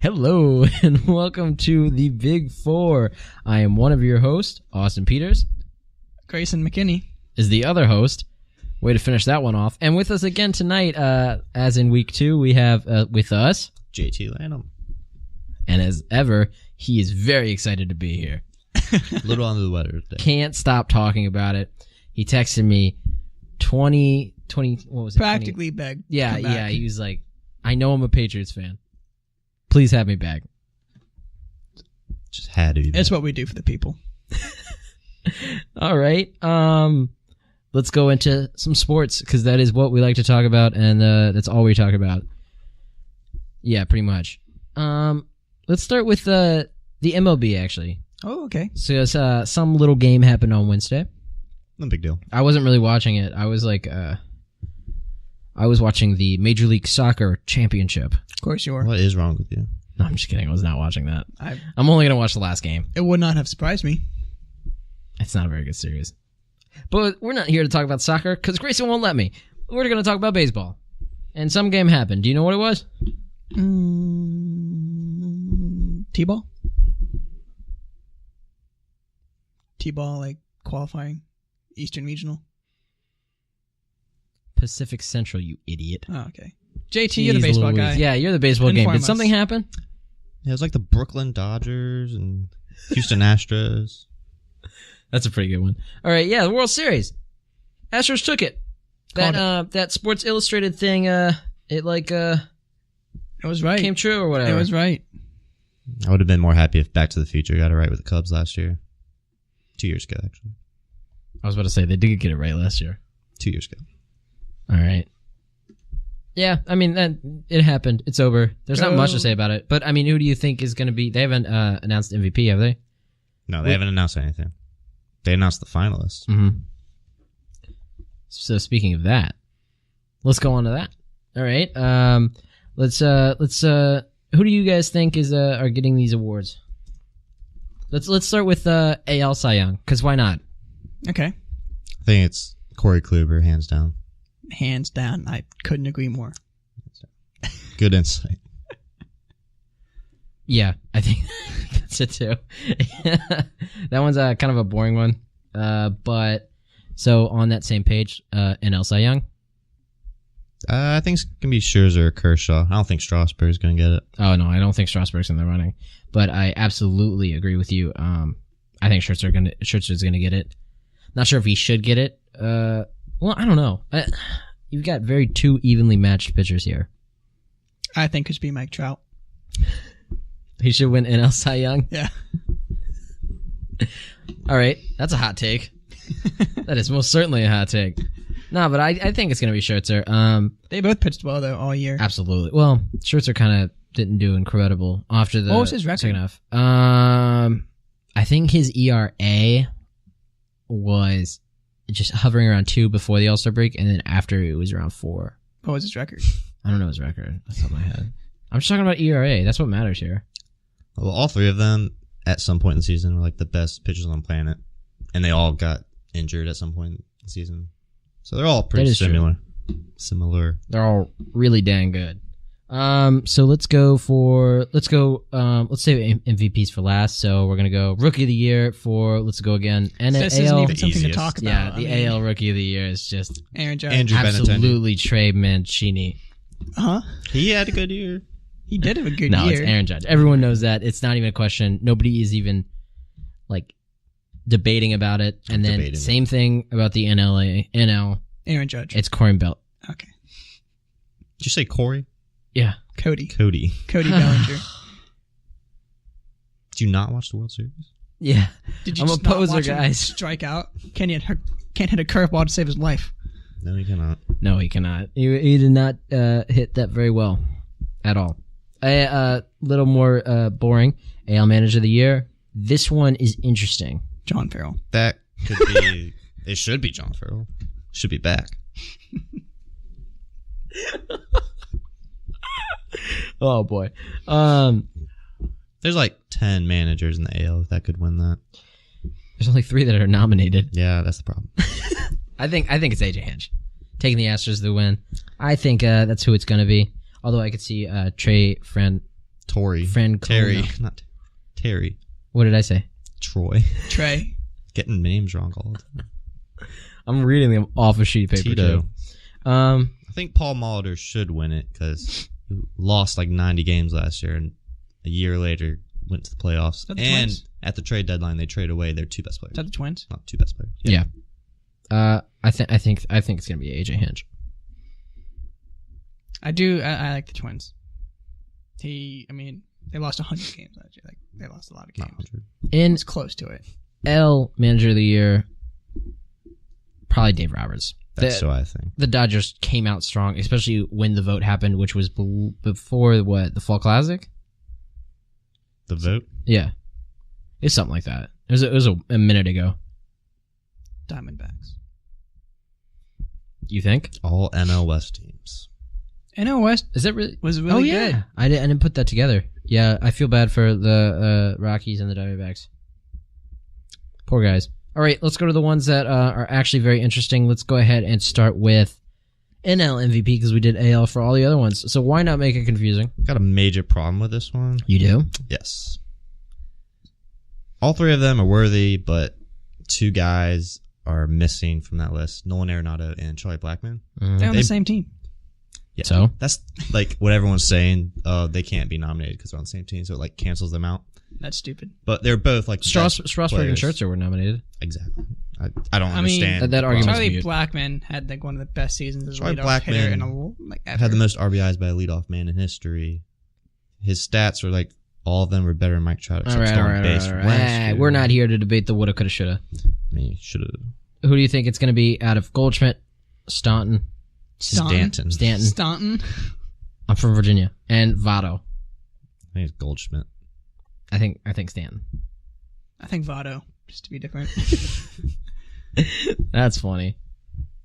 Hello, and welcome to the Big Four. I am one of your hosts, Austin Peters. Grayson McKinney Is the other host. Way to finish that one off. And with us again tonight, as in week 2, we have with us JT Lanham. And as ever, he is very excited to be here. A little under the weather today. Can't stop talking about it. He texted me 20, what was it? practically begged. Yeah, he was like, I know I'm a Patriots fan. Please have me back. Just had to be back. It's what we do for the people. All right. Let's go into some sports because that is what we like to talk about, and that's all we talk about. Yeah, pretty much. Let's start with the MLB, actually. Oh, okay. So some little game happened on Wednesday. No big deal. I wasn't really watching it. I was like, I was watching the Major League Soccer Championship. Of course you were. What is wrong with you? No, I'm just kidding. I was not watching that. I'm only going to watch the last game. It would not have surprised me. It's not a very good series. But we're not here to talk about soccer because Grayson won't let me. We're going to talk about baseball. And some game happened. Do you know what it was? T-ball? T-ball, like qualifying. Eastern Regional. Pacific Central, you idiot. Oh, okay. JT, you're the baseball guy. Yeah, you're the baseball game. Did something happen? Yeah, it was like the Brooklyn Dodgers and Houston Astros. That's a pretty good one. All right, yeah, the World Series. Astros took it. That Sports Illustrated thing, it was right. Came true or whatever. It was right. I would have been more happy if Back to the Future got it right with the Cubs last year. 2 years ago, actually. I was about to say, they did get it right last year. 2 years ago. All right. Yeah, I mean, it happened. It's over. There's not much to say about it. But, I mean, who do you think is going to be... They haven't announced MVP, have they? No, they haven't announced anything. They announced the finalists. Mm-hmm. So, speaking of that, let's go on to that. All right. Let's who do you guys think are getting these awards? Let's start with AL Cy Young, because why not? Okay. I think it's Corey Kluber, hands down. Hands down. I couldn't agree more. Good insight. Yeah, I think that's it too. That one's kind of a boring one. But so on that same page, NL Cy Young. I think it's gonna be Scherzer or Kershaw. I don't think Strasburg's gonna get it. Oh no, I don't think Strasburg's in the running. But I absolutely agree with you. I think Scherzer's gonna get it. Not sure if he should get it. Well, I don't know. You've got two evenly matched pitchers here. I think it should be Mike Trout. He should win NL Cy Young? Yeah. All right. That's a hot take. That is most certainly a hot take. No, but I think it's going to be Scherzer. They both pitched well, though, all year. Absolutely. Well, Scherzer kind of didn't do incredible after the what was his record? Second half. I think his ERA was just hovering around 2 before the All-Star break, and then after it was around 4. What was his record? I don't know his record. That's top of my head. I'm just talking about ERA. That's what matters here. Well, all three of them at some point in the season were like the best pitchers on the planet, and they all got injured at some point in the season. So they're all pretty similar. True. Similar. They're all really dang good. So let's save MVPs for last. So we're gonna go Rookie of the Year let's go again. And this isn't even something to talk about. Yeah, AL Rookie of the Year is just Aaron Judge. Andrew absolutely Trey Mancini. Huh? He had a good year. He did have a good No, year. it's Aaron Judge. Everyone knows that. It's not even a question. Nobody is even debating about it. And then same thing about the NL. Aaron Judge. It's Corey Belt. Okay. Did you say Corey? Yeah. Cody Cody Bellinger. Did you not watch the World Series? Yeah. Did you I'm just a poser, not watch him guys. strike out? Can't hit a curveball to save his life. No, he cannot. No, he cannot. He did not hit that very well at all. A little more boring. AL Manager of the Year. This one is interesting. John Farrell. That could be... It should be John Farrell. Should be back. Oh, boy. There's like 10 managers in the AL that could win that. There's only 3 that are nominated. Yeah, that's the problem. I think it's AJ Hinch taking the Astros to win. I think that's who it's going to be. Although I could see Trey Terry. Not Terry. What did I say? Troy. Trey. Getting names wrong all the time. I'm reading them off a sheet of paper, Tito. too. I think Paul Molitor should win it because he lost like 90 games last year, and a year later went to the playoffs. The And Twins? at the trade deadline, they trade away their 2 best players. Is that the Twins? Not 2 best players. Yeah. I think it's gonna be AJ Hinch. I do. I like the Twins. They lost 100 games last year. Like, they lost a lot of Not games. 100. In It's close to it. L Manager of the Year, probably Dave Roberts. That's what I think. The Dodgers came out strong, especially when the vote happened, which was before the Fall Classic. The vote? Yeah, it's something like that. It was a minute ago. Diamondbacks. You think? All NL West teams. NL West Is that really? was really yeah. good. I didn't put that together. Yeah, I feel bad for the Rockies and the Diamondbacks. Poor guys. All right, let's go to the ones that are actually very interesting. Let's go ahead and start with NL MVP because we did AL for all the other ones. So why not make it confusing? Got a major problem with this one. You do? Yes. All 3 of them are worthy, but 2 guys are missing from that list. Nolan Arenado and Charlie Blackmon. They're on the same team. Yeah. So? That's like what everyone's saying. They can't be nominated because they're on the same team, so it like cancels them out. That's stupid. But they're both like Strasburg and Scherzer were nominated. Exactly. I don't understand. that argument's Charlie mute. Blackmon had like one of the best seasons as a Charlie leadoff hitter in Blackmon ever. had the most RBIs by a leadoff man in history. His stats were like all of them were better than Mike Trout. All right. We're not here to debate the woulda, coulda, shoulda. I mean, should have. Who do you think it's going to be out of Goldschmidt, Staunton? Stanton. I'm from Virginia. And Votto. I think it's Goldschmidt. I think Stanton. I think Votto, just to be different. That's funny.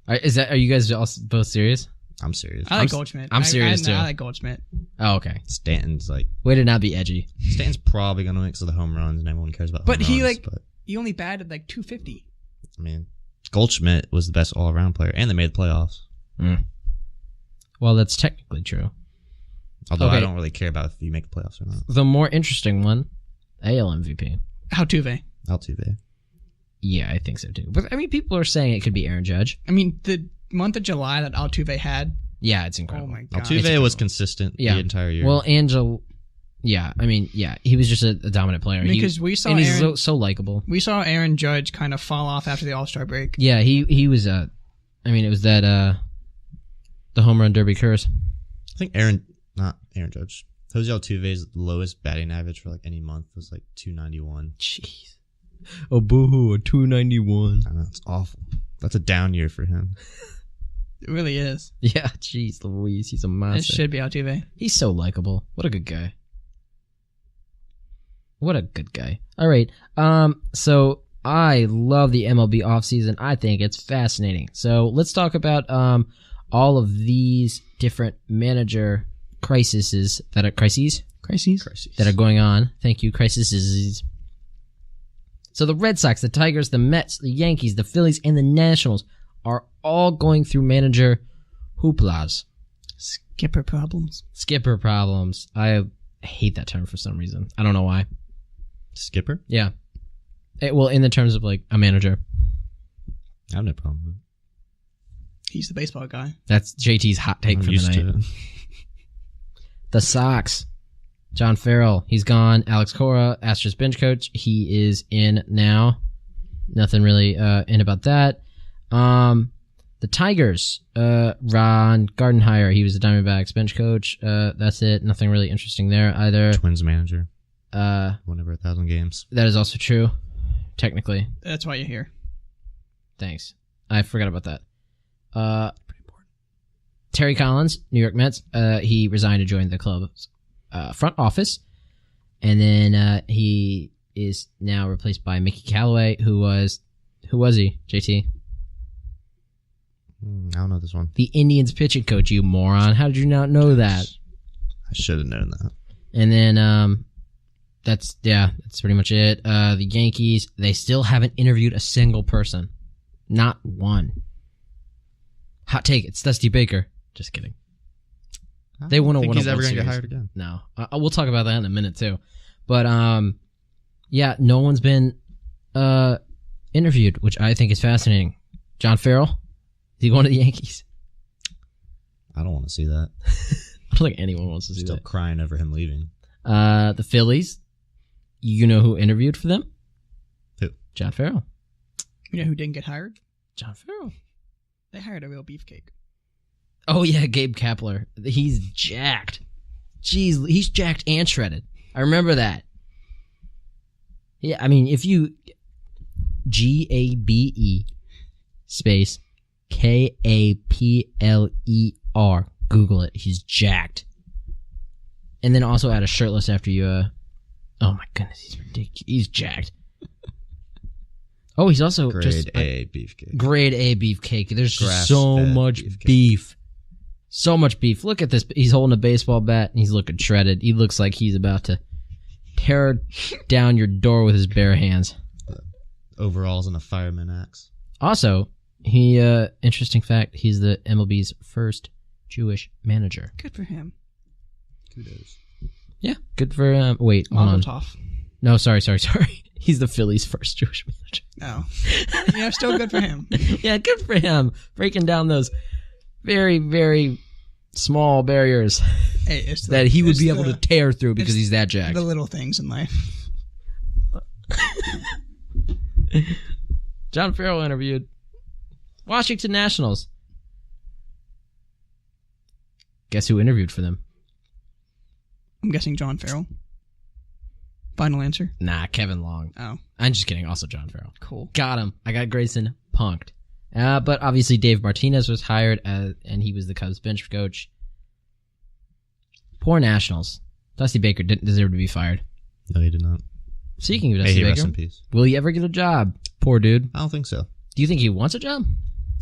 Are you guys both serious? I'm serious. I like Goldschmidt. I'm serious too. I like Goldschmidt. Oh, okay. Stanton's like Way to not be edgy. Stanton's probably gonna mix with the home runs, and everyone cares about. But home he runs, like but, he only batted like 250. I mean, Goldschmidt was the best all-around player, and they made the playoffs. Well, that's technically true. Although Okay. I don't really care about if you make the playoffs or not. The more interesting one, AL MVP. Altuve. Altuve. Yeah, I think so too. But I mean, people are saying it could be Aaron Judge. I mean, the month of July that Altuve had. Yeah, it's Oh incredible. my god. Altuve was consistent the entire year. Well, yeah, I mean, yeah, he was just a dominant player. Because we saw and he's Aaron, so likable. we saw Aaron Judge kind of fall off after the All-Star break. Yeah, he was I mean, it was that the home run derby curse. I think not Aaron Judge. Jose Altuve's lowest batting average for like any month was like 291. Jeez. Oh, boo-hoo, a 291. I know, it's awful. That's a down year for him. It really is. Yeah, jeez Louise, he's a It monster. should be Altuve. He's so likable. What a good guy. What a good guy. All right. So I love the MLB offseason. I think it's fascinating. So let's talk about all of these different manager crises that are that are going on. Thank you, crises. So the Red Sox, the Tigers, the Mets, the Yankees, the Phillies, and the Nationals are all going through manager hooplas. Skipper problems. Skipper problems. I hate that term for some reason. I don't know why. Skipper? Yeah. Well, in the terms of like a manager. I have no problem with it. He's the baseball guy. That's JT's hot take I'm for the used night. to it. The Sox. John Farrell, he's gone. Alex Cora, Astros bench coach, he is in now. Nothing really in about that. The Tigers, Ron Gardenhire, he was the Diamondbacks bench coach. That's it. Nothing really interesting there either. Twins manager. Won over 1,000 games. That is also true, technically. That's why you're here. Thanks. I forgot about that. Pretty important. Terry Collins, New York Mets, he resigned to join the club's front office, and then he is now replaced by Mickey Callaway, who was he, JT? I don't know this one. The Indians pitching coach, you moron. How did you not know that? I should have known that. And then that's pretty much it. The Yankees, they still haven't interviewed a single person. Not one. Hot take, it's Dusty Baker. Just kidding. They wouldn't think win he's a ever World going to get Series. hired again. No. We'll talk about that in a minute, too. But, yeah, no one's been interviewed, which I think is fascinating. John Farrell? Is he going to the Yankees? I don't want to see that. I don't think anyone wants to see Still that. crying over him leaving. The Phillies. You know who interviewed for them? Who? John Farrell. You know who didn't get hired? John Farrell. They hired a real beefcake. Oh, yeah, Gabe Kapler. He's jacked. Jeez, he's jacked and shredded. I remember that. Yeah, I mean, if you... GABE space KAPLER. Google it. He's jacked. And then also add a shirtless after you, oh my goodness, he's ridiculous. He's jacked. Oh, he's also Grade A beefcake. Grade A beefcake. There's just so Grass-fed much beefcake. beef. So much beef. Look at this. He's holding a baseball bat and he's looking shredded. He looks like he's about to tear down your door with his bare hands. Overalls and a fireman axe. Also, he, interesting fact, he's the MLB's first Jewish manager. Good for him. Kudos. Yeah, good for, wait, hold Mazel on. tov. No, sorry. He's the Phillies' first Jewish manager. Oh. Yeah, still good for him. Yeah, good for him. Breaking down those very, very small barriers Hey, it's that he would be able to tear through because he's that jacked. The little things in life. John Farrell interviewed. Washington Nationals. Guess who interviewed for them? I'm guessing John Farrell. Final answer? Nah, Kevin Long. Oh, I'm just kidding. Also John Farrell. cool. Got him. I got Grayson punked. But obviously Dave Martinez was hired, and he was the Cubs bench coach. Poor Nationals. Dusty Baker didn't deserve to be fired. No, he did not. Speaking of May Dusty he rest Baker, in peace. will he ever get a job? Poor dude. I don't think so. Do you think he wants a job?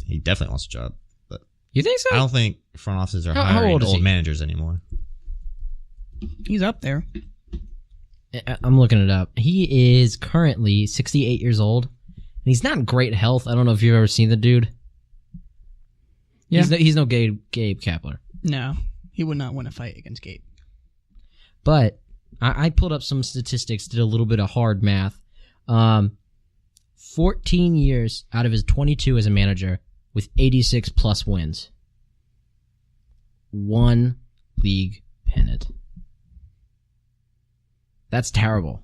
He definitely wants a job, but You think so? I don't think front offices are How hiring old is old he? managers anymore. He's up there. I'm looking it up. He is currently 68 years old, and he's not in great health. I don't know if you've ever seen the dude. Yeah. He's no Gabe Kapler. No, he would not win a fight against Gabe. But I pulled up some statistics, did a little bit of hard math. 14 years out of his 22 as a manager with 86 plus wins. 1 league pennant. That's terrible.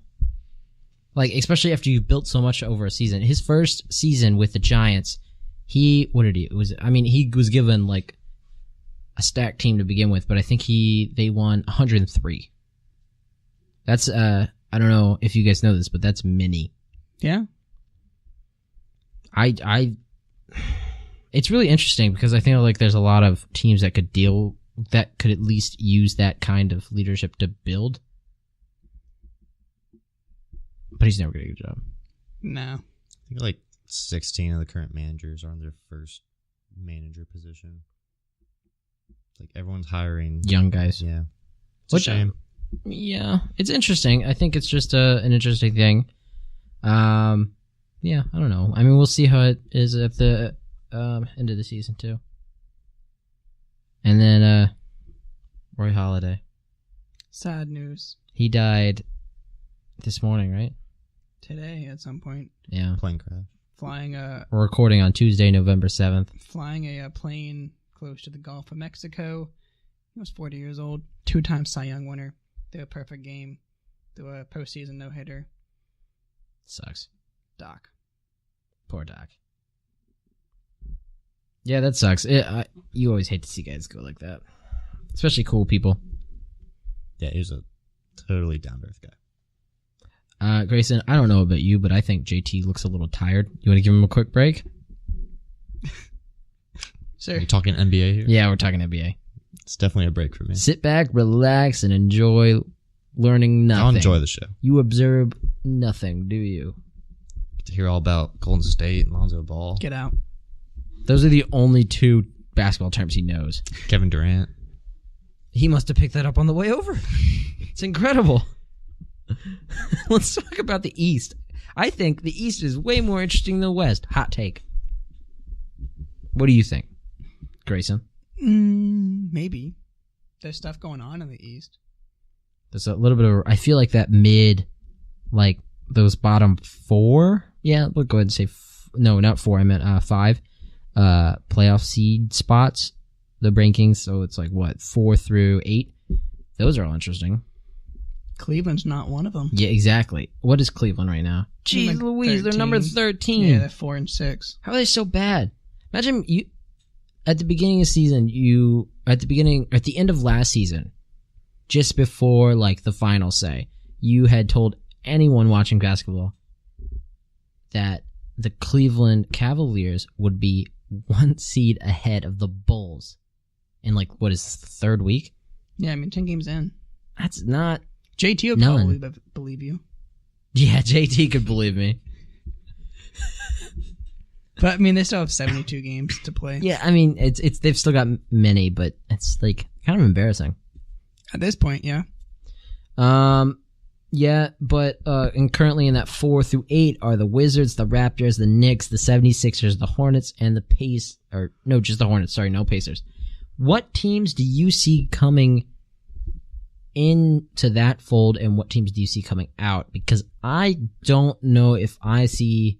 Like, especially after you've built so much over a season. His first season with the Giants, he was given like a stacked team to begin with, but I think they won 103. That's I don't know if you guys know this, but that's many. Yeah. It's really interesting because I think like there's a lot of teams that could at least use that kind of leadership to build. But he's never gonna get a job. No. I think like 16 of the current managers are on their first manager position. Like everyone's hiring Young guys. Yeah, it's a shame. Yeah, it's interesting. I think it's just an interesting thing. Yeah, I don't know. I mean, we'll see how it is at the end of the season too. And then Roy Halladay. Sad news. He died this morning, right? Today, at some point, Yeah, Yeah. plane crash. flying We're recording on Tuesday, November 7th. a plane close to the Gulf of Mexico. He was 40 years old, 2-time Cy Young winner, threw a perfect game, threw a postseason no-hitter. Sucks. Doc. Poor Doc. Yeah, that sucks. You always hate to see guys go like that. Especially cool people. Yeah, he was a totally down-to-earth guy. Grayson, I don't know about you, but I think JT looks a little tired. You want to give him a quick break? Sir. Are you talking NBA here? Yeah, we're talking NBA. It's definitely a break for me. Sit back, relax, and enjoy learning nothing. I'll enjoy the show. You observe nothing, do you? Get to hear all about Golden State and Lonzo Ball. Get out. Those are the only 2 basketball terms he knows. Kevin Durant. He must have picked that up on the way over. It's incredible. Let's talk about the East. I think the East is way more interesting than the West. Hot take. What do you think, Grayson? Maybe. there's stuff going on in the East. There's a little bit of. I feel like that mid, like those bottom 4. Yeah, we'll go ahead and say no, not 4. I meant 5. Playoff seed spots, the rankings. So it's like what 4 through 8. Those are all interesting. Cleveland's not one of them. Yeah, exactly. What is Cleveland right now? Jeez Like Louise, 13. they're number 13. Yeah, they're 4 and 6. How are they so bad? Imagine you at the beginning of the season. At the end of last season, just before like the final say, you had told anyone watching basketball that the Cleveland Cavaliers would be 1 seed ahead of the Bulls in like what is this, the 3rd week? Yeah, I mean 10 games in. That's not. JT would None. probably believe you. Yeah, JT could believe me. But I mean, they still have 72 games to play. Yeah, I mean it's they've still got many, but it's like kind of embarrassing. At this point, yeah. Yeah, but and currently in that 4 through 8 are the Wizards, the Raptors, the Knicks, the 76ers, the Hornets, and the just the Hornets. Sorry, no Pacers. What teams do you see coming into that fold, and what teams do you see coming out? Because I don't know if I see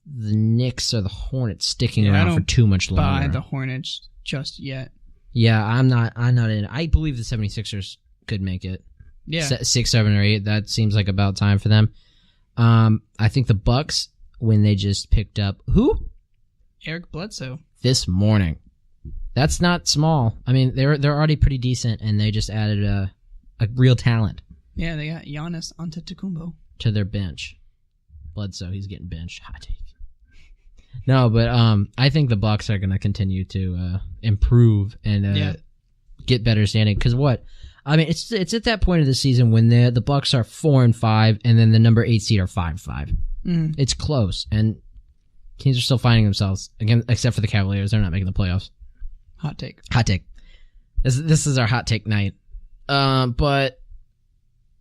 the Knicks or the Hornets sticking around for too much longer. Buy the Hornets just yet. Yeah, I'm not in. I believe the 76ers could make it. Yeah. 6, 7, or 8. That seems like about time for them. I think the Bucks, when they just picked up who? Eric Bledsoe. This morning. That's not small. I mean, they're already pretty decent, and they just added a real talent. Yeah, they got Giannis Antetokounmpo to their bench. Bledsoe, he's getting benched. Hot take. No, but I think the Bucks are going to continue to improve and get better standing. Because what? I mean, it's at that point of the season when the Bucks are 4 and 5, and then the number 8 seed are 5 and 5. Mm. It's close, and teams are still finding themselves again, except for the Cavaliers. They're not making the playoffs. Hot take. Hot take. This is our hot take night. But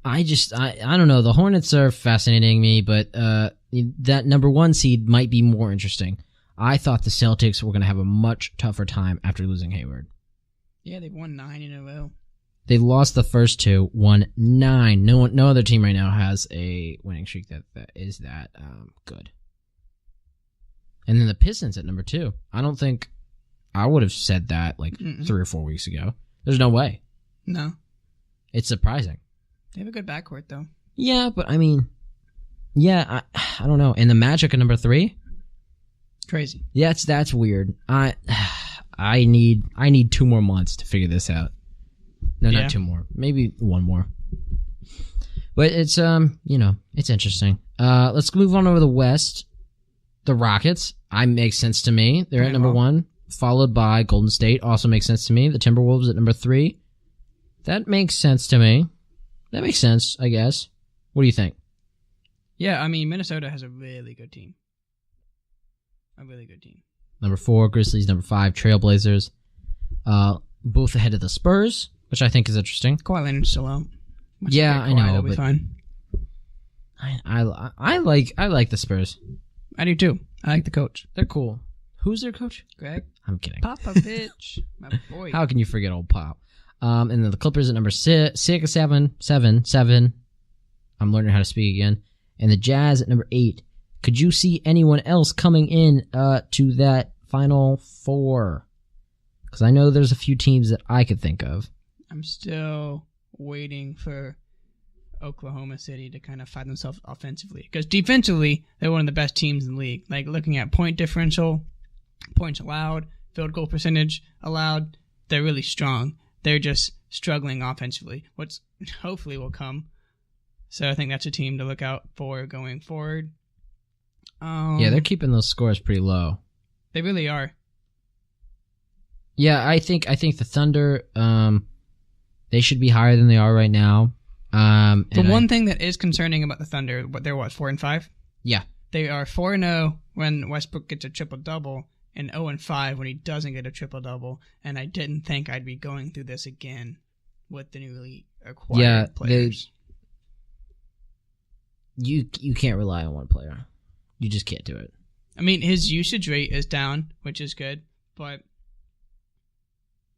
I don't know. The Hornets are fascinating me, but that number 1 seed might be more interesting. I thought the Celtics were going to have a much tougher time after losing Hayward. Yeah, they've won 9 in a row. They lost the first 2, won 9. No other team right now has a winning streak that is that good. And then the Pistons at number 2. I don't think I would have said that like 3 or 4 weeks ago. There's no way. No. It's surprising. They have a good backcourt, though. Yeah, but I mean, I don't know. And the Magic at number 3? Crazy. Yeah, that's weird. I need 2 more months to figure this out. No, not 2 more. Maybe 1 more. But it's it's interesting. Let's move on over the West. The Rockets, makes sense to me. They're at number 1, followed by Golden State. Also makes sense to me. The Timberwolves at number 3. That makes sense to me. That makes sense, I guess. What do you think? Yeah, I mean, Minnesota has a really good team. A really good team. Number 4, Grizzlies. Number 5, Trailblazers. Both ahead of the Spurs, which I think is interesting. Kawhi Leonard's still out. Yeah, I know. They'll be fine. I like the Spurs. I do too. I like the coach. They're cool. Who's their coach? Greg. I'm kidding. Popovich. My boy. How can you forget old Pop? And then the Clippers at number 6, 7. I'm learning how to speak again. And the Jazz at number 8. Could you see anyone else coming in to that Final 4? Because I know there's a few teams that I could think of. I'm still waiting for Oklahoma City to kind of find themselves offensively. Because defensively, they're one of the best teams in the league. Like, looking at point differential, points allowed, field goal percentage allowed, they're really strong. They're just struggling offensively, which hopefully will come. So I think that's a team to look out for going forward. Yeah, they're keeping those scores pretty low. They really are. Yeah, I think the Thunder, they should be higher than they are right now. The one thing that is concerning about the Thunder, they're 4 and 5? Yeah. They are 4-0 when Westbrook gets a triple-double, and 0-5 when he doesn't get a triple-double, and I didn't think I'd be going through this again with the newly acquired players. You can't rely on one player. You just can't do it. I mean, his usage rate is down, which is good, but...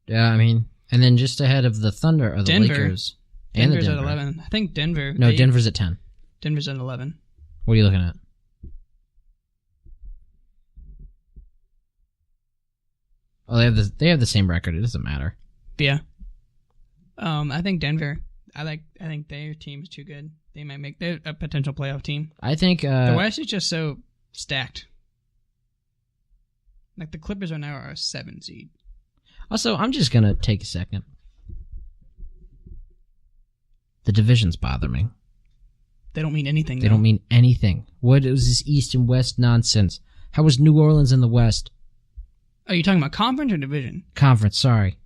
Yeah, I mean, And then just ahead of the Thunder are the Denver. Lakers. And Denver's the Denver. at 11. I think Denver. No, Denver's at 10. Denver's at 11. What are you looking at? Oh, they have the same record. It doesn't matter. Yeah. I think Denver. I think their team's too good. They might make they're a potential playoff team. I think The West is just so stacked. Like the Clippers are now our 7 seed. Also, I'm just gonna take a second. The divisions bother me. They don't mean anything. They don't mean anything. What is this East and West nonsense? How was New Orleans in the West? Are you talking about conference or division? Conference, sorry.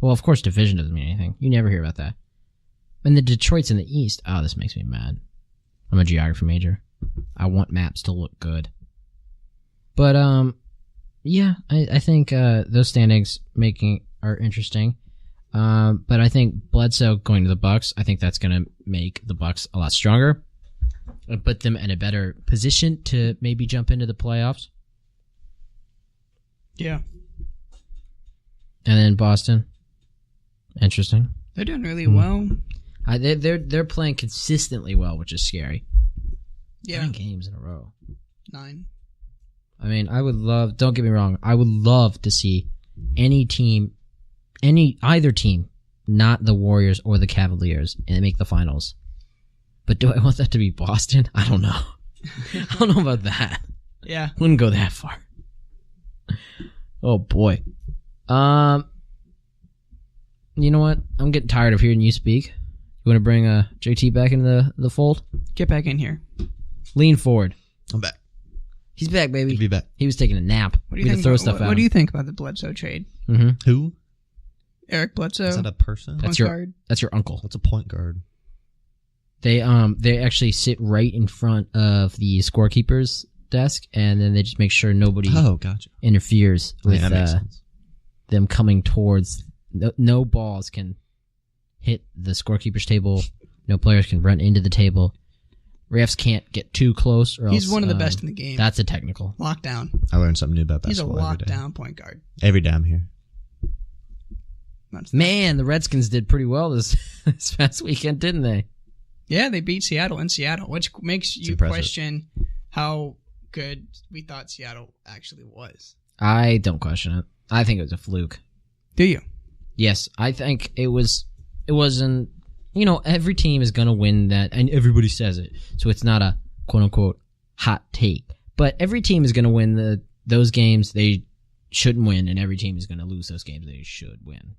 Well, of course, division doesn't mean anything. You never hear about that. And the Detroit's in the East. Oh, this makes me mad. I'm a geography major. I want maps to look good. But, yeah, I think those standings are interesting. But I think Bledsoe going to the Bucks, I think that's going to make the Bucks a lot stronger and put them in a better position to maybe jump into the playoffs. Yeah. And then Boston, interesting. They're doing really well. They're playing consistently well, which is scary. Yeah. 9 games in a row. 9. I mean, don't get me wrong, I would love to see either team, not the Warriors or the Cavaliers, and make the finals. But do I want that to be Boston? I don't know. I don't know about that. Yeah. Wouldn't go that far. Oh boy. You know what? I'm getting tired of hearing you speak. You want to bring JT back into the fold? Get back in here. Lean forward. I'm back. He's back, baby. Good to be back. He was taking a nap. What do you think? What do you think about the Bledsoe trade? Mm-hmm. Who? Eric Bledsoe. Is that a person? That's your uncle. What's a point guard? They actually sit right in front of the scorekeeper's desk, and then they just make sure nobody interferes with that makes sense. them coming towards. No balls can hit the scorekeeper's table. No players can run into the table. Refs can't get too close, or He's else, one of the best in the game. That's a technical. Lockdown. I learned something new about He's a basketball every day. lockdown point guard. Every day I'm here. Man, the Redskins did pretty well this past weekend, didn't they? Yeah, they beat Seattle in Seattle, which makes you question how good we thought Seattle actually was. I don't question it. I think it was a fluke. Do you? Yes, I think it wasn't, every team is going to win that, and everybody says it, so it's not a quote-unquote hot take. But every team is going to win those games they shouldn't win, and every team is going to lose those games they should win.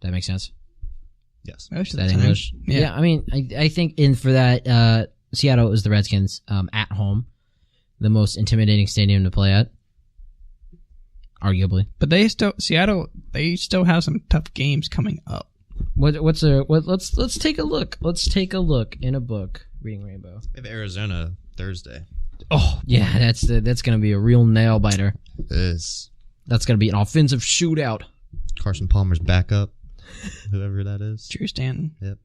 That make sense? Yes. Most of the time. English? Yeah, I mean, I think for that, Seattle was the Redskins at home, the most intimidating stadium to play at, arguably. But they still have some tough games coming up. Let's take a look. Let's take a look in a book. Reading Rainbow. We have Arizona Thursday. Oh yeah, that's gonna be a real nail biter. It is. That's gonna be an offensive shootout. Carson Palmer's backup, whoever that is. Drew Stanton. Yep.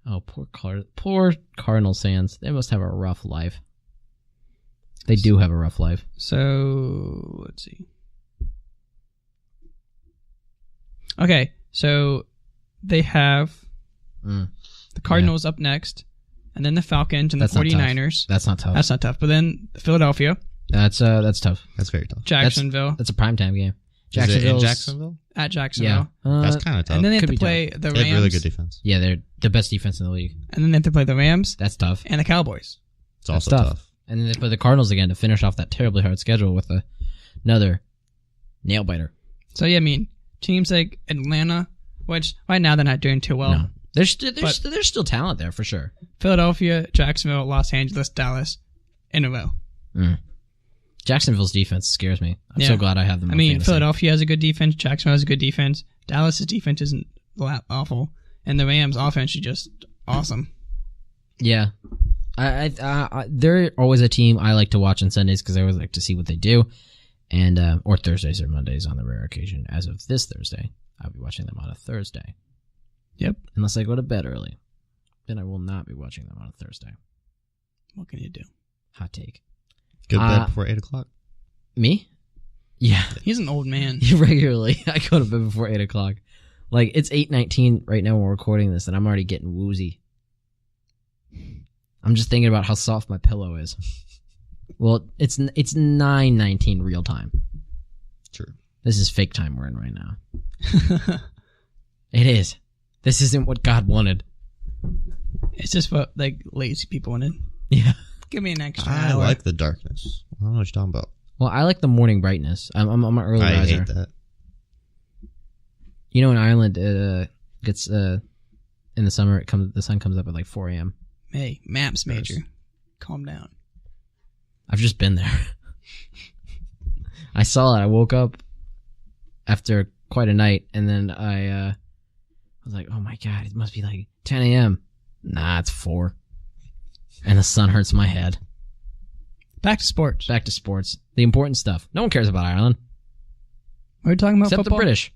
Oh, poor Cardinals fans. They must have a rough life. They do have a rough life. So let's see. Okay, so they have the Cardinals up next, and then the Falcons and the 49ers. That's not tough. That's not tough. But then Philadelphia. That's tough. That's very tough. Jacksonville. That's a primetime game. Jacksonville? At Jacksonville. Yeah. That's kind of tough. And then they have to play the Rams. They have really good defense. Yeah, they're the best defense in the league. And then they have to play the Rams. That's tough. And the Cowboys. It's also tough. And then they play the Cardinals again to finish off that terribly hard schedule with another nail biter. So yeah, I mean, teams like Atlanta, which right now they're not doing too well. No. There's still talent there for sure. Philadelphia, Jacksonville, Los Angeles, Dallas, in a row. Jacksonville's defense scares me. I'm so glad I have them. I mean, Philadelphia has a good defense. Jacksonville has a good defense. Dallas's defense isn't awful, and the Rams' offense is just awesome. Yeah, they're always a team I like to watch on Sundays because I always like to see what they do, and or Thursdays or Mondays on the rare occasion. As of this Thursday, I'll be watching them on a Thursday. Yep. Unless I go to bed early, then I will not be watching them on a Thursday. What can you do? Hot take. Go to bed before 8 o'clock. Me? Yeah. He's an old man. Regularly. I go to bed before 8 o'clock. Like, it's 8:19 right now when we're recording this, and I'm already getting woozy. I'm just thinking about how soft my pillow is. Well, it's 9:19 real time. True. This is fake time we're in right now. It is. This isn't what God wanted. It's just what like lazy people wanted. Yeah. Give me an extra I hour. like the darkness. I don't know what you're talking about. Well, I like the morning brightness. I'm an early I riser. hate that. You know, in Ireland, it gets in the summer. The sun comes up at like 4 a.m. Hey, maps major. Calm down. I've just been there. I saw it. I woke up after quite a night, and then I was like, "Oh my god, it must be like 10 a.m." Nah, it's 4, and the sun hurts my head. Back to sports. Back to sports. The important stuff. No one cares about Ireland. We're talking about except football? the British.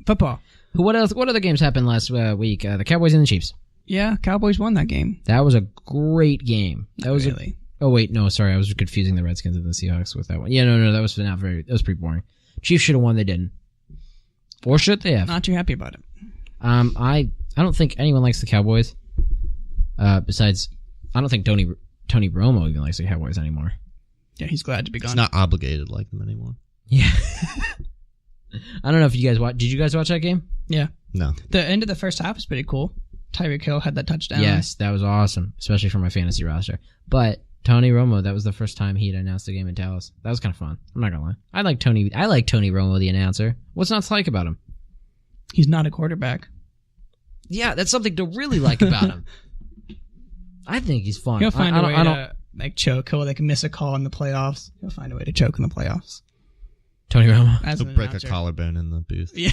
Football. What else? What other games happened last week? The Cowboys and the Chiefs. Yeah, Cowboys won that game. That was a great game. That was really. Oh wait, no, sorry, I was confusing the Redskins and the Seahawks with that one. Yeah, no, that was not very. That was pretty boring. Chiefs should have won. They didn't. Or should they have? Not too happy about it. I don't think anyone likes the Cowboys. Besides, I don't think Tony Romo even likes the Cowboys anymore. Yeah, he's glad to be gone. He's not obligated like them anymore. Yeah. I don't know if you guys watch. Did you guys watch that game? Yeah. No. The end of the first half was pretty cool. Tyreek Hill had that touchdown. Yes, that was awesome, especially for my fantasy roster. But Tony Romo, that was the first time he had announced a game in Dallas. That was kind of fun. I'm not gonna lie. I like Tony Romo, the announcer. What's not to like about him? He's not a quarterback. Yeah, that's something to really like about him. I think he's fun. He'll find a way to like choke. He'll like miss a call in the playoffs. He'll find a way to choke in the playoffs. Tony Romo. As He'll an break announcer. a collarbone in the booth. Yeah.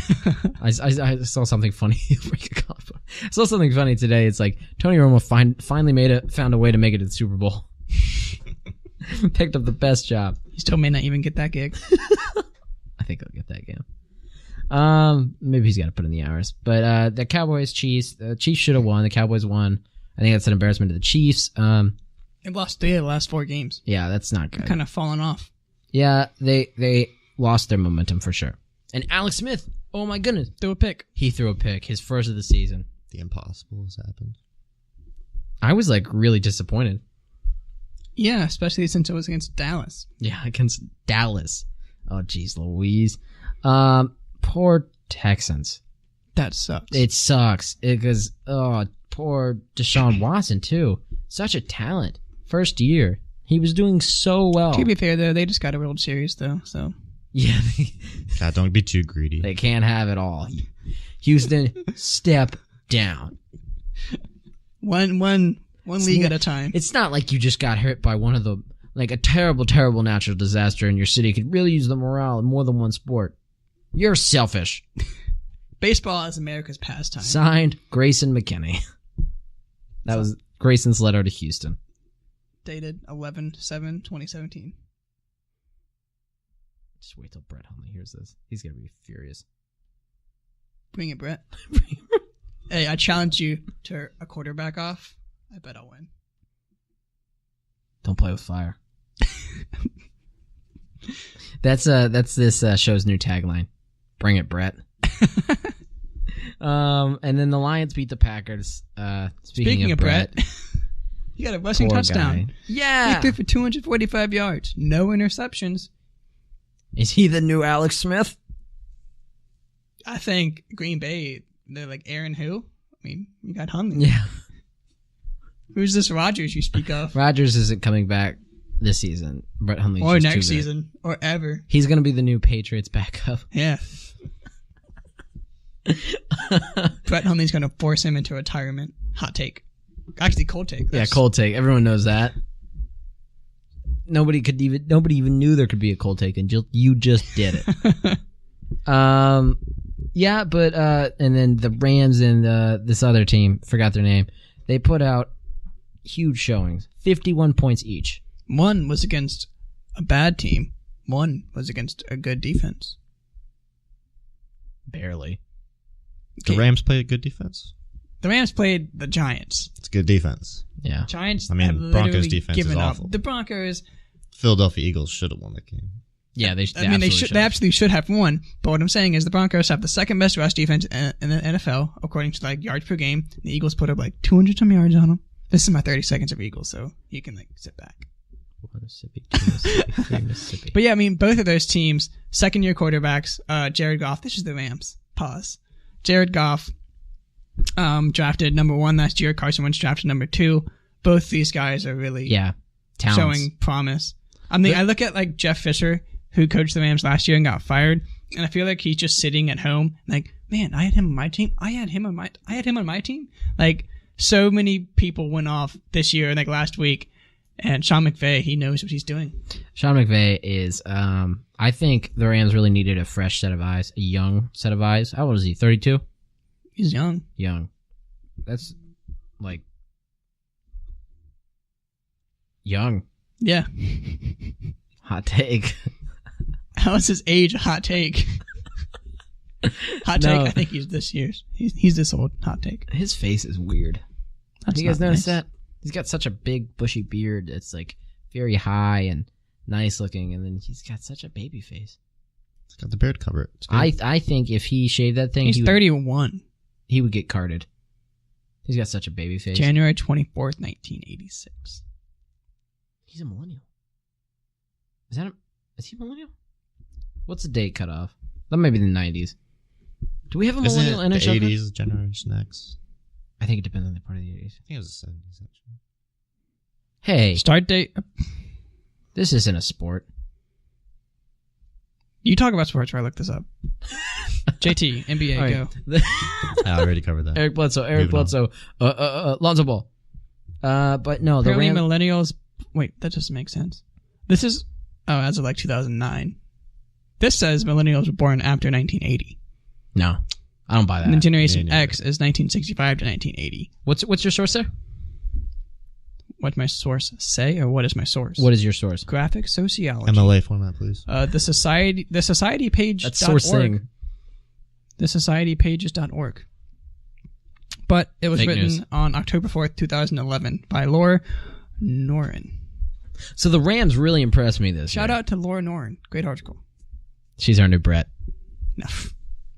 I saw something funny. Break a collarbone. I saw something funny today. It's like Tony Romo finally found a way to make it to the Super Bowl. Picked up the best job. He still may not even get that gig. I think he'll get that game. Maybe he's got to put in the hours. But the Cowboys, Chiefs. The Chiefs should have won. The Cowboys won. I think that's an embarrassment to the Chiefs. They've lost 3 of the last 4 games. Yeah, that's not good. Kind of fallen off. Yeah, they lost their momentum for sure. And Alex Smith, oh my goodness, Threw a pick. he threw a pick, his first of the season. The impossible has happened. I was like really disappointed. Yeah, especially since it was against Dallas. Yeah, against Dallas. Oh jeez, Louise. Poor Texans. That sucks. It sucks because poor Deshaun Watson too. Such a talent. First year, he was doing so well. To be fair, though, they just got a World Series, though, so. Yeah, God, don't be too greedy. they can't have it all. Houston, step down. One league at a time. It's not like you just got hit by one of the a terrible, terrible natural disaster and your city could really use the morale in more than one sport. You're selfish. Baseball is America's pastime. Signed, Grayson McKinney. That was Grayson's letter to Houston. Dated 11/7/2017. Just wait till Brett Hundley hears this. He's going to be furious. Bring it, Brett. Hey, I challenge you to a quarterback off. I bet I'll win. Don't play with fire. That's this show's new tagline. Bring it, Brett. And then the Lions beat the Packers. Speaking of Brett, he got a rushing poor touchdown. guy. Yeah. He threw for 245 yards. No interceptions. Is he the new Alex Smith? I think Green Bay, they're like Aaron who? I mean, you got Hundley. Yeah. Who's this Rodgers you speak of? Rodgers isn't coming back this season. Brett Hundley's Or just next too good. season. Or ever. He's going to be the new Patriots backup. Yeah. Brett Hundley's going to force him into retirement. Hot take. Actually, cold take. Yeah, cold take. Everyone knows that. Nobody even knew there could be a cold take, and you just did it. Yeah, but and then the Rams and this other team, forgot their name. They put out huge showings, 51 points each. One was against a bad team. One was against a good defense. Barely. The Rams play a good defense. The Rams played the Giants. It's good defense. Yeah. Giants. I mean, have Broncos literally defense given is up. awful. The Broncos. Philadelphia Eagles should have won the game. Yeah, they I mean, they absolutely should have won. But what I'm saying is the Broncos have the second best rush defense in the NFL, according to like yards per game. The Eagles put up like 200 some yards on them. This is my 30 seconds of Eagles, so you can like sit back. Mississippi, Mississippi. But yeah, I mean, both of those teams, second-year quarterbacks. Jared Goff. This is the Rams. Pause. Jared Goff, drafted number 1 last year. Carson Wentz drafted number 2. Both these guys are really showing promise. I mean, I look at like Jeff Fisher, who coached the Rams last year and got fired, and I feel like he's just sitting at home, like, man, I had him on my team. I had him on my team. Like, so many people went off this year, like last week. And Sean McVay, he knows what he's doing. Sean McVay is, I think the Rams really needed a fresh set of eyes, a young set of eyes. How old is he, 32? He's young. Young. That's, like, young. Yeah. Hot take. How is his age a hot take? Hot take, I think he's this year's. He's this old. Hot take. His face is weird. That's you guys notice that? He's got such a big, bushy beard that's, like, very high and nice looking, and then he's got such a baby face. He's got the beard cover. I think if he shaved that thing... He's 31. He would get carded. He's got such a baby face. January 24th, 1986. He's a millennial. Is he a millennial? What's the date cut off? That might be the 90s. Do we have a millennial Isn't it NHL? the 80s, Generation X? I think it depends on the part of the 80s. I think it was the 70s, actually. Hey. Start date. This isn't a sport. You talk about sports while I look this up. JT, NBA, right. go. I already covered that. Eric Bledsoe. Lonzo Ball. But no, apparently the millennials... Wait, that doesn't make sense. This is... Oh, as of like 2009. This says millennials were born after 1980. No. I don't buy that. And then Generation X is 1965 to 1980. What's your source there? What my source say, or what is my source? What is your source? Graphic sociology. MLA format, please. The society page. That's sourcing. The societypages.org. But it was Fake written news. on October 4th, 2011 by Laura Noren. So the Rams really impressed me this Shout year. out to Laura Noren. Great article. She's our new Brett. No.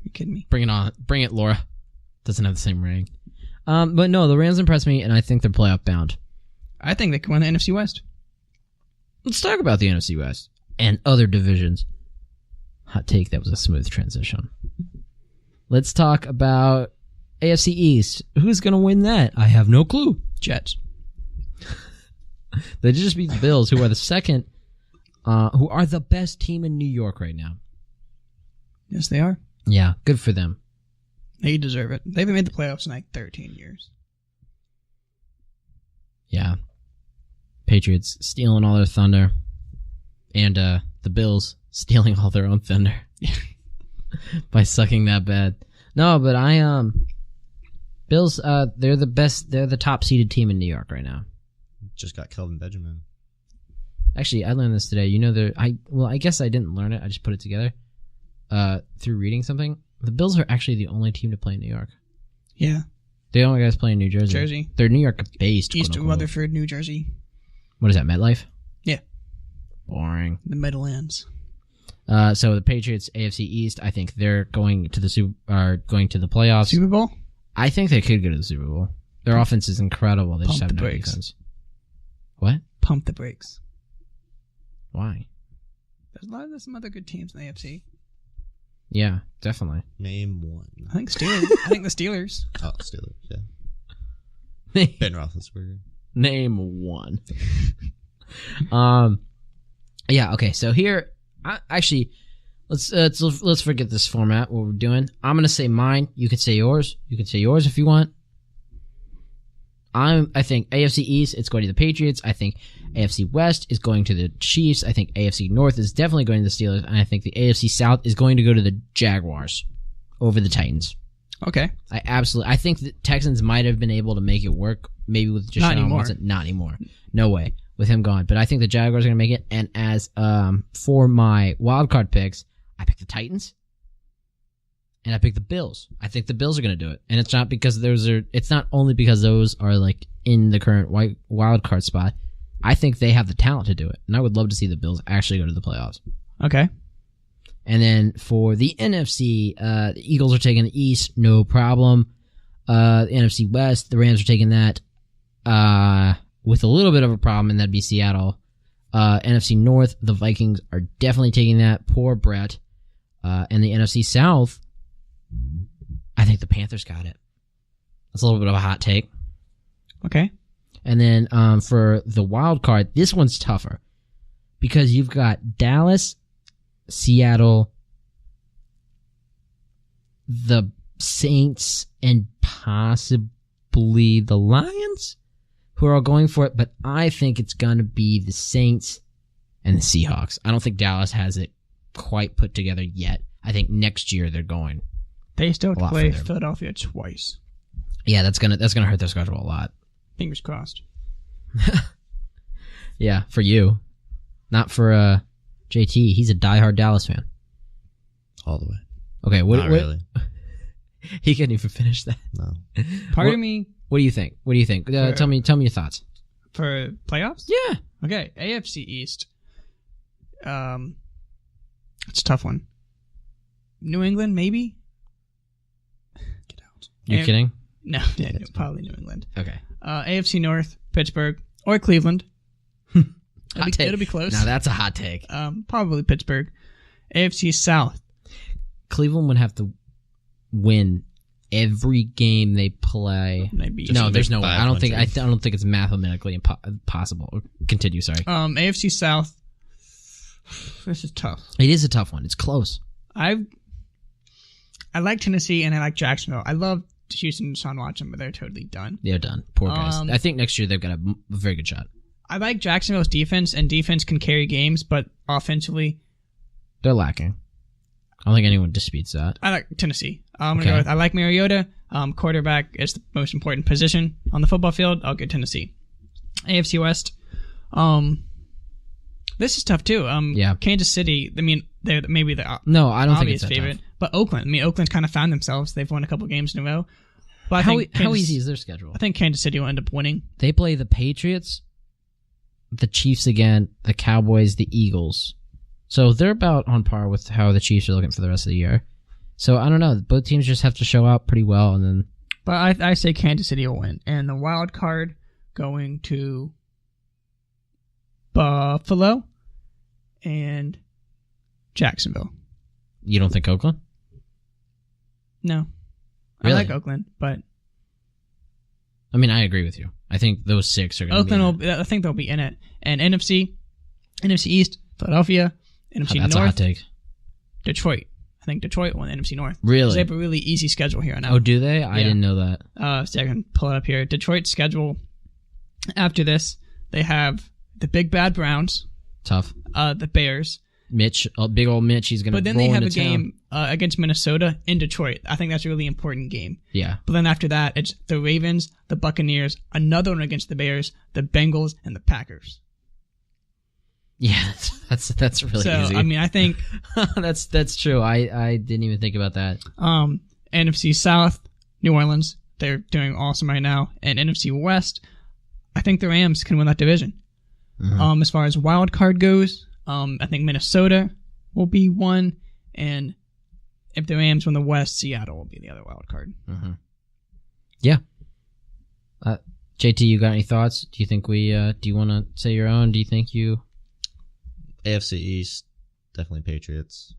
You kidding me? Bring it on. Bring it, Laura. Doesn't have the same ring. But no, the Rams impressed me, and I think they're playoff bound. I think they can win the NFC West. Let's talk about the NFC West and other divisions. Hot take, that was a smooth transition. Let's talk about AFC East. Who's going to win that? I have no clue. Jets. They just beat the Bills, who are the second, who are the best team in New York right now. Yes, they are. Yeah, good for them. They deserve it. They haven't made the playoffs in like 13 years. Yeah. Patriots stealing all their thunder. And the Bills stealing all their own thunder. By sucking that bad. No, but Bills, they're the best, they're the top seeded team in New York right now. Just got Kelvin Benjamin. Actually, I learned this today. You know, I guess I didn't learn it. I just put it together through reading something. The Bills are actually the only team to play in New York. Yeah. The only guys playing New Jersey. They're New York based. East Rutherford, New Jersey. What is that, MetLife? Yeah. Boring. The Meadowlands. So the Patriots, AFC East, I think they're going to the playoffs. Super Bowl? I think they could go to the Super Bowl. Their offense is incredible. They just have Pump the no brakes. defense. What? Pump the brakes. Why? There's some other good teams in the AFC. Yeah, definitely. Name one. I think Steelers. I think the Steelers. Oh, Steelers, yeah. Ben Roethlisberger. Name one. Yeah. Okay. So here, actually, let's forget this format. What we're doing. I'm gonna say mine. You can say yours. You can say yours if you want. I think AFC East, it's going to the Patriots. I think AFC West is going to the Chiefs. I think AFC North is definitely going to the Steelers. And I think the AFC South is going to go to the Jaguars over the Titans. Okay. I think the Texans might have been able to make it work, maybe with just Not anymore. Not anymore. No way. With him gone. But I think the Jaguars are going to make it. And as for my wildcard picks, I picked the Titans. And I picked the Bills. I think the Bills are going to do it. And it's not because it's not only because those are like in the current wild card spot. I think they have the talent to do it. And I would love to see the Bills actually go to the playoffs. Okay. And then for the NFC, the Eagles are taking the East, no problem. The NFC West, the Rams are taking that with a little bit of a problem, and that'd be Seattle. NFC North, the Vikings are definitely taking that. Poor Brett. And the NFC South, I think the Panthers got it. That's a little bit of a hot take. Okay. And then for the wild card, this one's tougher because you've got Dallas, Seattle, the Saints, and possibly the Lions, who are all going for it. But I think it's going to be the Saints and the Seahawks. I don't think Dallas has it quite put together yet. I think next year they're going. They still have to play Philadelphia twice. Yeah, that's gonna hurt their schedule a lot. Fingers crossed. Yeah, for you, not for JT. He's a diehard Dallas fan. All the way. Okay, Not really. He couldn't even finish that. No. Part of me. What do you think? Tell me your thoughts. For playoffs? Yeah. Okay, AFC East. It's a tough one. New England, maybe? Get out. You're kidding? No, probably New England. Okay. AFC North, Pittsburgh, or Cleveland. Hot take. It'll be close. Now that's a hot take. Probably Pittsburgh. AFC South. Cleveland would have to win every game they play. Maybe. No, there's no way. I don't think it's mathematically impossible. Continue. Sorry. AFC South. This is tough. It is a tough one. It's close. I like Tennessee and I like Jacksonville. I love Houston and Deshaun Watson, but they're totally done. They're done. Poor guys. I think next year they've got a very good shot. I like Jacksonville's defense, and defense can carry games, but offensively, they're lacking. I don't think anyone disputes that. I like Tennessee. I'm gonna go with I like Mariota. Quarterback is the most important position on the football field. I'll get Tennessee. AFC West. This is tough too. Yeah. Kansas City. I mean, they're maybe the no, I don't think obvious it's that favorite. tough. But Oakland. I mean, Oakland's kind of found themselves. They've won a couple games in a row. But How easy is their schedule? I think Kansas City will end up winning. They play the Patriots, the Chiefs again, the Cowboys, the Eagles. So they're about on par with how the Chiefs are looking for the rest of the year. So I don't know. Both teams just have to show out pretty well, and then. But I say Kansas City will win, and the wild card going to Buffalo and Jacksonville. You don't think Oakland? No. Really? I like Oakland, but I mean, I agree with you. I think those six are going to be Oakland I think they'll be in it. And NFC East, Philadelphia, NFC That's North, a hot take. Detroit. I think Detroit won the NFC North. Really? They have a really easy schedule here now. Oh, do they? I didn't know that. So I can pull it up here. Detroit's schedule after this, they have the big bad Browns, Tough. the Bears. Mitch, big old Mitch, he's going to. But then they have a game against Minnesota in Detroit. I think that's a really important game. Yeah. But then after that, it's the Ravens, the Buccaneers, another one against the Bears, the Bengals, and the Packers. Yeah, that's really easy. So I mean, I think that's true. I didn't even think about that. NFC South, New Orleans, they're doing awesome right now, and NFC West, I think the Rams can win that division. Mm-hmm. As far as wild card goes. I think Minnesota will be one, and if the Rams win the West, Seattle will be the other wild card. Mm-hmm. Yeah. JT, you got any thoughts? Do you think do you want to say your own? Do you think you... AFC East, definitely Patriots.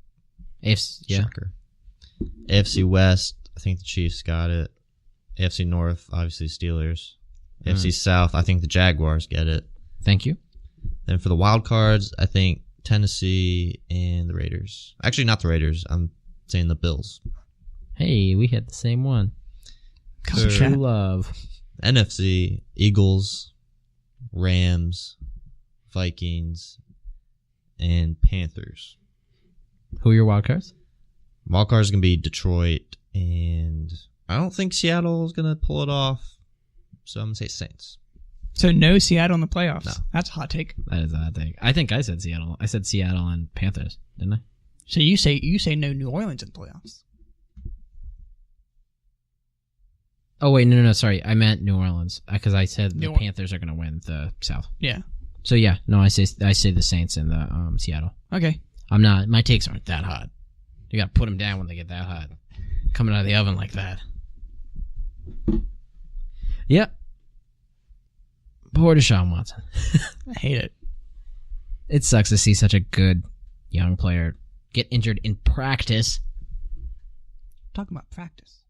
AFC, yeah. Shocker. AFC West, I think the Chiefs got it. AFC North, obviously Steelers. AFC South, I think the Jaguars get it. Thank you. Then for the wild cards, I think Tennessee and the Raiders. Actually, not the Raiders. I'm saying the Bills. Hey, we had the same one. True love. NFC, Eagles, Rams, Vikings, and Panthers. Who are your wild cards? Wild cards going to be Detroit, and I don't think Seattle is going to pull it off, so I'm going to say Saints. So no Seattle in the playoffs. No. That's a hot take. That is a hot take. I think I said Seattle. I said Seattle and Panthers, didn't I? So you say no New Orleans in the playoffs. Oh wait, no, sorry. I meant New Orleans because I said the Panthers are going to win the South. Yeah. So yeah, no, I say the Saints and the Seattle. Okay. I'm not. My takes aren't that hot. You got to put them down when they get that hot. Coming out of the oven like that. Yep. Poor Deshaun Watson. I hate it. It sucks to see such a good young player get injured in practice. Talking about practice.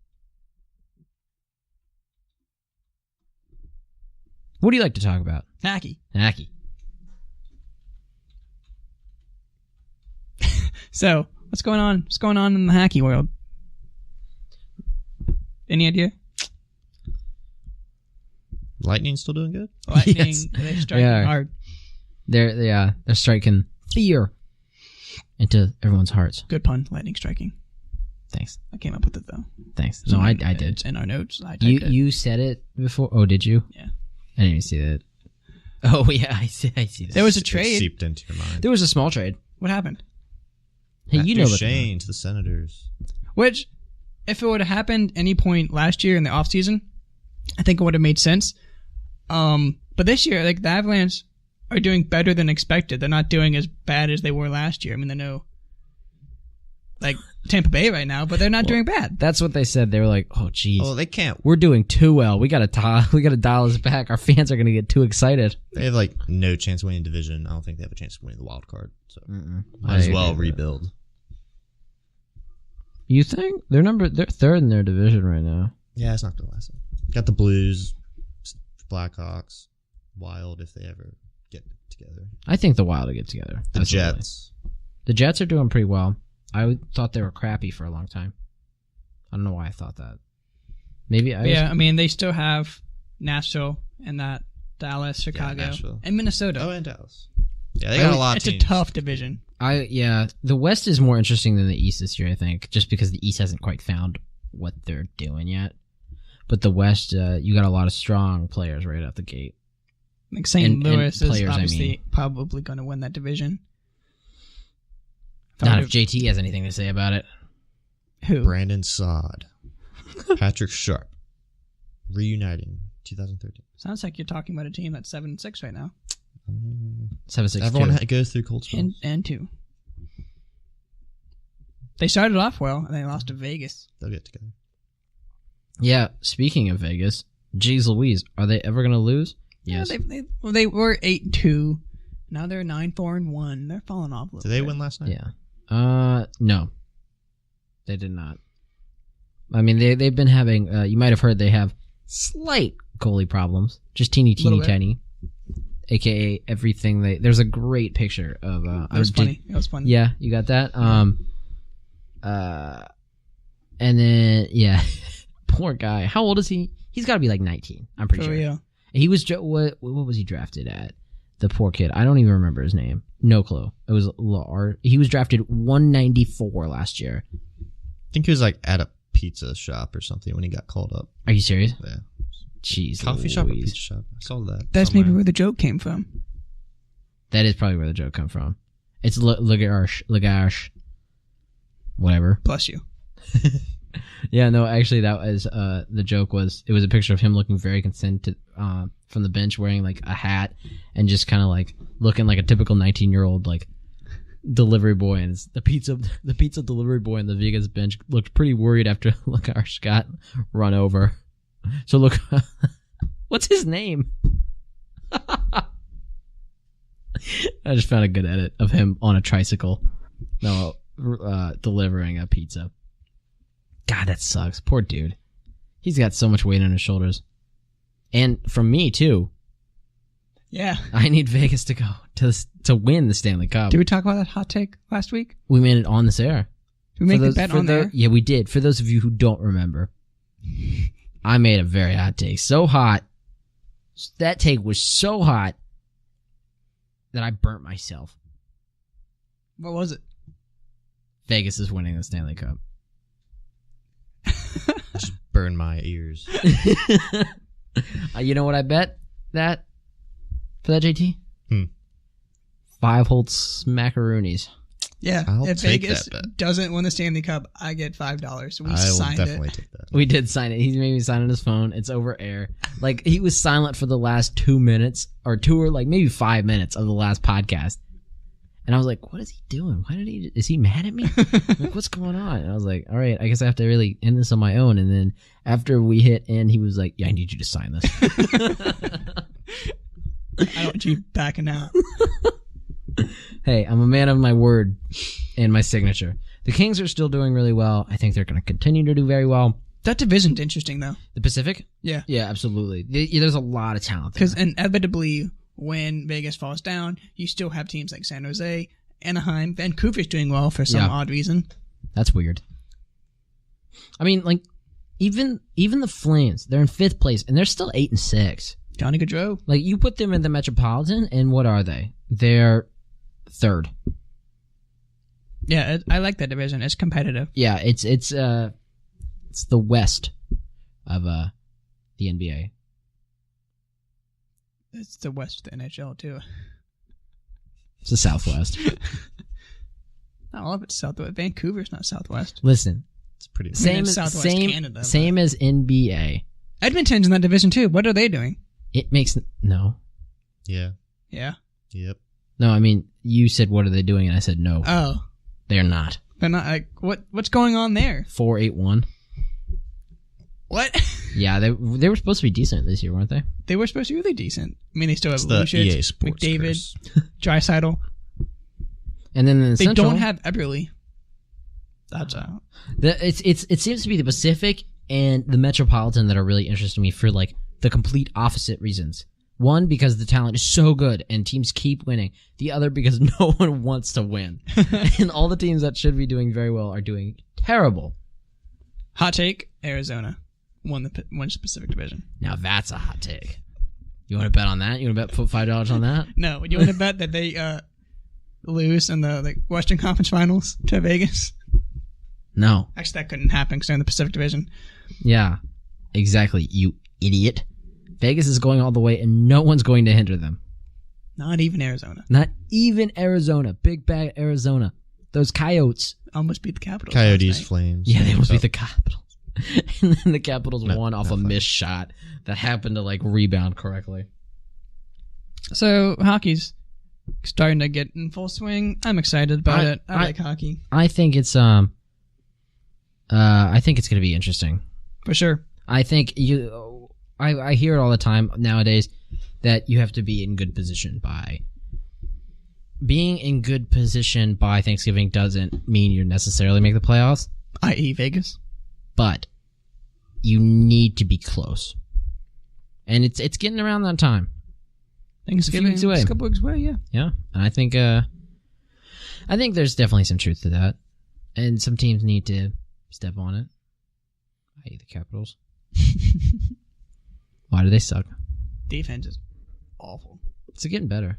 What do you like to talk about? Hacky. Hacky. So, what's going on? What's going on in the hacky world? Any idea? Lightning still doing good? Lightning, Yes. they're striking hard. They're striking fear into everyone's hearts. Good pun, lightning striking. Thanks. I came up with it, though. Thanks. No, I did. It's in our notes. I typed it. You said it before? Oh, did you? Yeah. I didn't even see that. Oh, yeah, I see that. There was a It trade. seeped into your mind. There was a small trade. What happened? Hey, you know Matthew what Shane to the Senators. Which, if it would have happened any point last year in the offseason, I think it would have made sense. But this year, like, the Avalanche are doing better than expected. They're not doing as bad as they were last year. I mean, they're no, like, Tampa Bay right now, but they're not doing bad. That's what they said. They were like, "Oh, geez, Oh, they can't. we're doing too well. We gotta dial this back. Our fans are gonna get too excited." They have like no chance of winning division. I don't think they have a chance of winning the wild card. So I might as agree well with that. rebuild. You think they're third in their division right now? Yeah, it's not gonna last. Got the Blues, Blackhawks, Wild if they ever get together. I think the Wild will get together. The Absolutely. Jets. The Jets are doing pretty well. I thought they were crappy for a long time. I don't know why I thought that. Maybe I mean, they still have Nashville and that Dallas, Chicago, Nashville. and Minnesota. Oh, and Dallas. Yeah, they got a lot of It's teams. a tough division. The West is more interesting than the East this year, I think, just because the East hasn't quite found what they're doing yet. But the West, you got a lot of strong players right out the gate. Like St. And Louis is players, obviously probably going to win that division. Not if JT has anything to say about it. Who? Brandon Saad. Patrick Sharp. Reuniting 2013. Sounds like you're talking about a team that's 7-6 right now. 7-6-2. Everyone goes through cold spells. And 2. They started off well, and they lost to Vegas. They'll get together. Yeah, speaking of Vegas, Jeez Louise, are they ever going to lose? Yes. Yeah, they were 8-2. Now they're 9-4-1. They're falling off a little Did they bit. win last night? Yeah. No. They did not. I mean, they've been having, you might have heard they have slight goalie problems. Just teeny tiny. AKA everything there's a great picture of, It was funny. It was funny. Yeah, you got that? And then, yeah, poor guy. How old is he? He's got to be like 19. I'm pretty For sure. real. He was, what was he drafted at? The poor kid. I don't even remember his name. No clue. It was he was drafted 194 last year. I think he was like at a pizza shop or something when he got called up. Are you serious? Yeah. Jeez, Coffee shop or Louise. pizza shop? I saw that. That's somewhere. maybe where the joke came from. That is probably where the joke come from. It's Lagash. Whatever. Bless you. Yeah, no, actually, that was the joke was it was a picture of him looking very contented from the bench, wearing like a hat and just kind of like looking like a typical 19-year-old like delivery boy. And the pizza delivery boy on the Vegas bench looked pretty worried after Lagash got run over. So look, what's his name? I just found a good edit of him on a tricycle, delivering a pizza. God, that sucks. Poor dude. He's got so much weight on his shoulders. And from me, too. Yeah. I need Vegas to go to win the Stanley Cup. Did we talk about that hot take last week? We made it on this air. Did we make the bet on there? Yeah, we did. For those of you who don't remember, I made a very hot take. So hot. That take was so hot that I burnt myself. What was it? Vegas is winning the Stanley Cup. Just burn my ears. You know what I bet that for that, JT? 5 whole smackaroonies. Yeah. I'll if take Vegas that bet. doesn't win the Stanley Cup, I get $5. We I will signed definitely it. take that. We did sign it. He made me sign on his phone. It's over air. Like, he was silent for the last 2 minutes, or maybe 5 minutes of the last podcast. And I was like, what is he doing? Is he mad at me? Like, what's going on? And I was like, all right, I guess I have to really end this on my own. And then after we hit end, he was like, yeah, I need you to sign this. I don't want you backing out. Hey, I'm a man of my word and my signature. The Kings are still doing really well. I think they're going to continue to do very well. That division's interesting, though. The Pacific? Yeah. Yeah, absolutely. There's a lot of talent there. Because inevitably, when Vegas falls down, you still have teams like San Jose, Anaheim, Vancouver's doing well for some odd reason. That's weird. I mean, like, even the Flames, they're in 5th place, and they're still 8-6. Johnny Gaudreau. Like, you put them in the Metropolitan, and what are they? They're 3rd. Yeah, I like that division. It's competitive. Yeah, it's the West of the NBA. It's the West of the NHL, too. It's the Southwest. Not all of it's Southwest. Vancouver's not Southwest. Listen, It's pretty. same it's Southwest Canada, same as NBA. Edmonton's in that division, too. What are they doing? It makes no. Yeah. Yeah. Yep. No, I mean, you said what are they doing, and I said no. Oh. They're not. They're not, like, what's going on there? 4-8-1. What? Yeah, they were supposed to be decent this year, weren't they? They were supposed to be really decent. I mean, they still have It's the EA Lucic, Sports McDavid, curse. Draisaitl. And then in the They Central, don't have Eberle. That's out. it seems to be the Pacific and the Metropolitan that are really interesting to me for like the complete opposite reasons. One, because the talent is so good and teams keep winning. The other, because no one wants to win. And all the teams that should be doing very well are doing terrible. Hot take, Arizona won the Pacific Division. Now that's a hot take. You want to bet on that? You want to bet put $5 on that? No, you want to bet that they lose in the Western Conference Finals to Vegas? No. Actually, that couldn't happen because they're in the Pacific Division. Yeah, exactly, you idiot. Vegas is going all the way and no one's going to hinder them. Not even Arizona. Not even Arizona. Big bad Arizona. Those Coyotes. Almost beat the Capitals. Coyotes, last night. Flames. Yeah, they almost So- beat the Capitals. And then the Capitals No, won off a not fun. missed shot that happened to like rebound correctly. So hockey's starting to get in full swing. I'm excited about it. I like hockey I think it's going to be interesting. for sure. I think I hear it all the time nowadays that you have to be in good position by. Being in good position by Thanksgiving doesn't mean you necessarily make the playoffs, I.e. Vegas. but you need to be close. And it's getting around that time. Thanksgiving weeks away. a couple weeks away, yeah. Yeah, and I think there's definitely some truth to that, and some teams need to step on it. I hate the Capitals. Why do they suck? Defense is awful. It's getting better.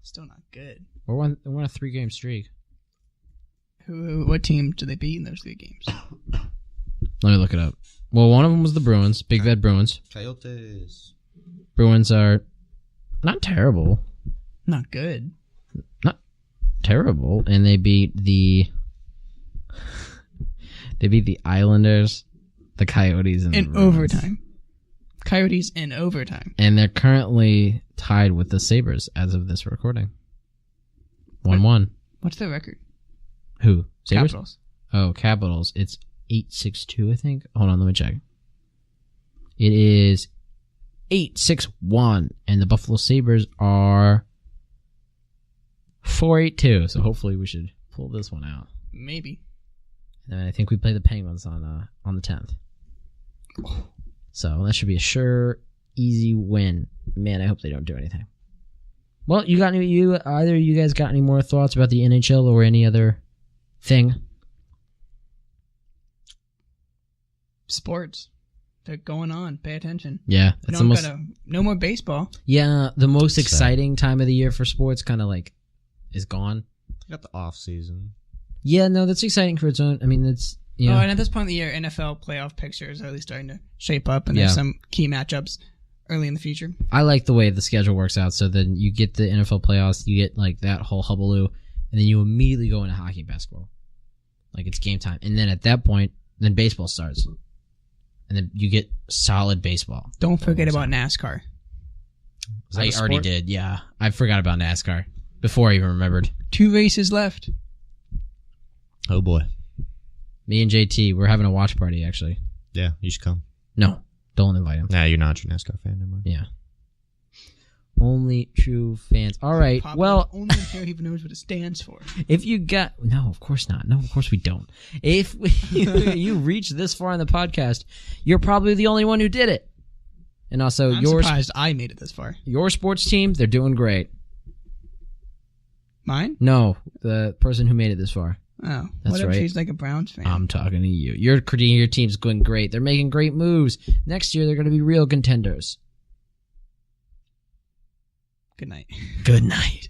Still not good. We're on a 3-game streak. What team do they beat in those 3 games? Let me look it up. Well, one of them was the Bruins, Big Bad Bruins. Coyotes. Bruins are not terrible. Not good. Not terrible, and they beat the Islanders, the Coyotes, and the In Bruins. overtime. Coyotes in overtime. And they're currently tied with the Sabres as of this recording. 1-1. What's their record? Who? Sabres? Capitals. Oh, Capitals. It's 8-6-2, I think. Hold on, let me check. It is 8-6-1, and the Buffalo Sabres are 4-8-2. So hopefully we should pull this one out. Maybe. And I think we play the Penguins on the 10th. So that should be a sure, easy win. Man, I hope they don't do anything. Well, either of you guys got any more thoughts about the NHL or any other thing? Sports. They're going on. Pay attention. Yeah, it's almost No more baseball. the most Sad. exciting time of the year for sports. Kind of like is gone. Got the off season. Yeah, no, that's exciting for its own. I mean, it's Oh, and at this point in the year, NFL playoff pictures are at least starting to shape up, and Yeah. there's some key matchups early in the future. I like the way the schedule works out. So then you get the NFL playoffs, you get like that whole hullabaloo, and then you immediately go into hockey and basketball. Like it's game time. And then at that point, then baseball starts. And then you get solid baseball. Don't forget about NASCAR. Is that I a already sport? did, yeah. I forgot about NASCAR. Before I even remembered. 2 races left. Oh boy. Me and JT, we're having a watch party, actually. Yeah, you should come. No, don't invite him. Nah, you're not a true NASCAR fan, never mind. Yeah. Only true fans. All right. Papa, Well, only here even knows what it stands for. if you got no, of course not. No, of course we don't. If you reach this far in the podcast, you're probably the only one who did it. And also, I'm surprised I made it this far. Your sports team, they're doing great. Mine? No, the person who made it this far. Oh, That's what if right. she's like a Browns fan? I'm talking to you. Your team's going great. They're making great moves. Next year, they're going to be real contenders. Good night. Good night.